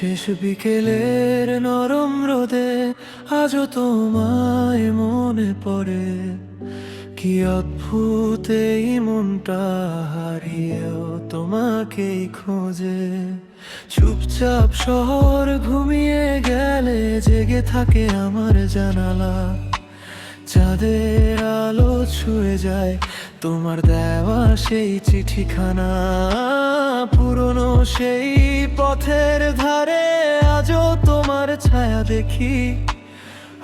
শেষ বিকেলের নরম রোদে আজও তোমায় মনে পড়ে। কি অদ্ভুত এই মনটা হারিয়েও তোমাকেই খোঁজে। চুপচাপ শহর ঘুমিয়ে গেলে জেগে থাকে আমার জানালা। চাঁদের আলো ছুঁয়ে যায় তোমার দেওয়া সেই চিঠিখানা। পুরনো সেই পথের ধারে আজও তোমার ছায়া দেখি।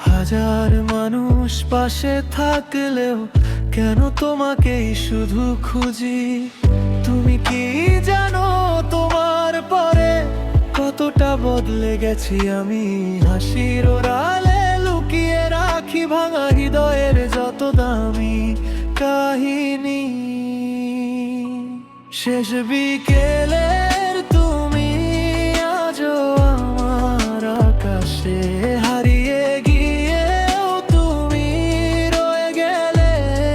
হাজার মানুষ পাশে থাকলেও কেন তোমাকেই শুধু খুঁজি। তুমি কি জানো তোমার পরে কতটা বদলে গেছি আমি। হাসির ওরালে লুকিয়ে রাখি ভাঙা হৃদয়ের যত দামি কাহিনী। শেষ বিকেলের তুমি আজও আমার আকাশে হারিয়ে গিয়েও তুমি রয়ে গেলে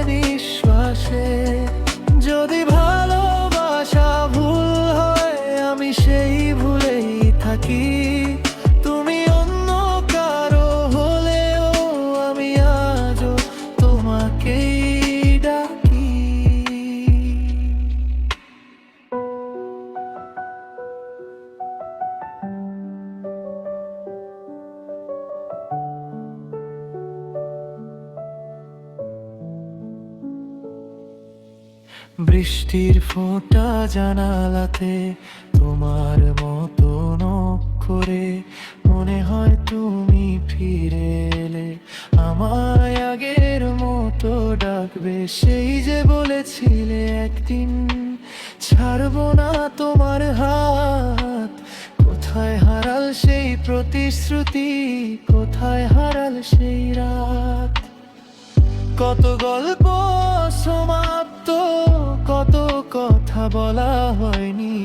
নিঃশ্বাসে। যদি ভালোবাসা ভুল হয় আমি সেই ভুলেই থাকি। তুমি অন্য কারো হলেও আমি আজও তোমাকেই ডাকি। বৃষ্টির ফোঁটা জানালাতে তোমার মতো নখ করে মনে হয় তুমি ফিরে এলে আমায় আগের মতো ডাকবে। সেই যে বলেছিলে একদিন ছাড়বো না তোমার হাত। কোথায় হারাল সেই প্রতিশ্রুতি, কোথায় হারাল সেই রাত। কত গল্প সমাপ্ত, কত কথা বলা হয়নি।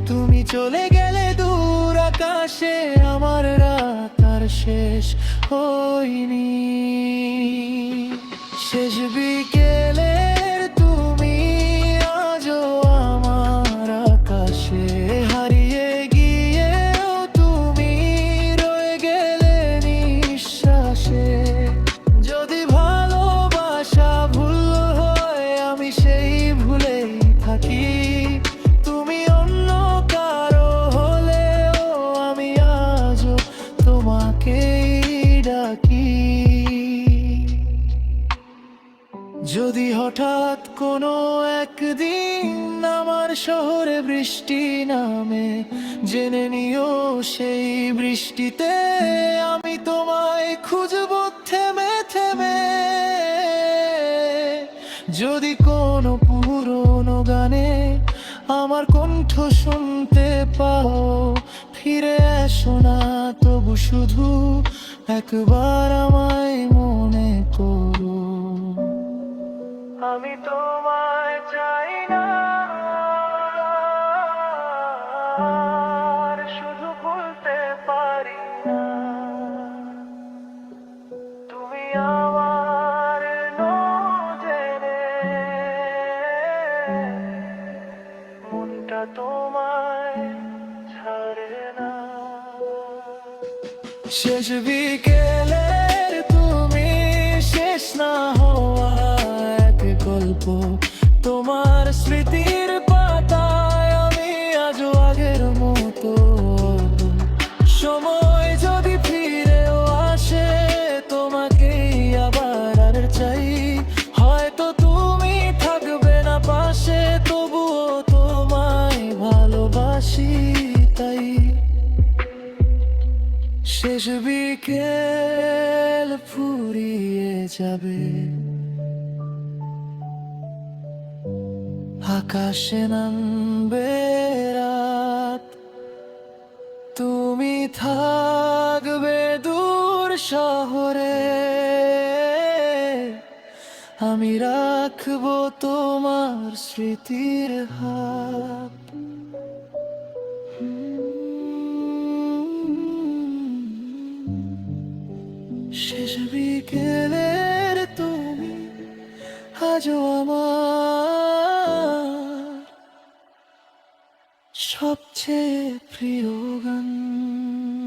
তুমি চলে গেলে দূর আকাশে আমার রাত আর শেষ হয়নি। শেষ বিকেলের তুমি আজও আমার আকাশে হারিয়ে গিয়েও তুমি রয়ে গেলে নিঃশ্বাসে। যদি ভালোবাসা ভুল হয় আমি সেই ভুলেই থাকি। তুমি অন্য কারো হলেও আমি আজও তোমাকেই ডাকি। যদি হঠাৎ কোনো একদিন আমার শহরে বৃষ্টি নামে জেনে নিও সেই বৃষ্টিতে আমি তোমায় খুঁজবো থেমে থেমে। যদি কোনো পুরনো গানে আমার কণ্ঠ শুনতে পাও ফিরে এসো না তবু শুধু একবার আমায় মনে করো। আমি তোমায় চাই না আর শুধু ভুলতে পারি না। তুমি আমার জেনে মনটা তোমায় ছাড়ে না। শেষ বিকেলের তুমি শেষ না হওয়া এক গল্প। তোমার স্মৃতির পাতায় আমি আজও আগের মতো। সময় যদি ফিরেও আসে তোমাকেই আবার আর চাই। হয়তো তুমি থাকবে না পাশে তবুও তোমায় ভালোবাসি তাই। শেষ বিকেল ফুরিয়ে যাবে, আকাশে নামবে রাত। তুমি থাকবে দূর শহরে, আমি রাখবো তোমার স্মৃতির হাত। শেষ বিকেলের তুমি আজও আমার সবচেয়ে প্রিয় গান।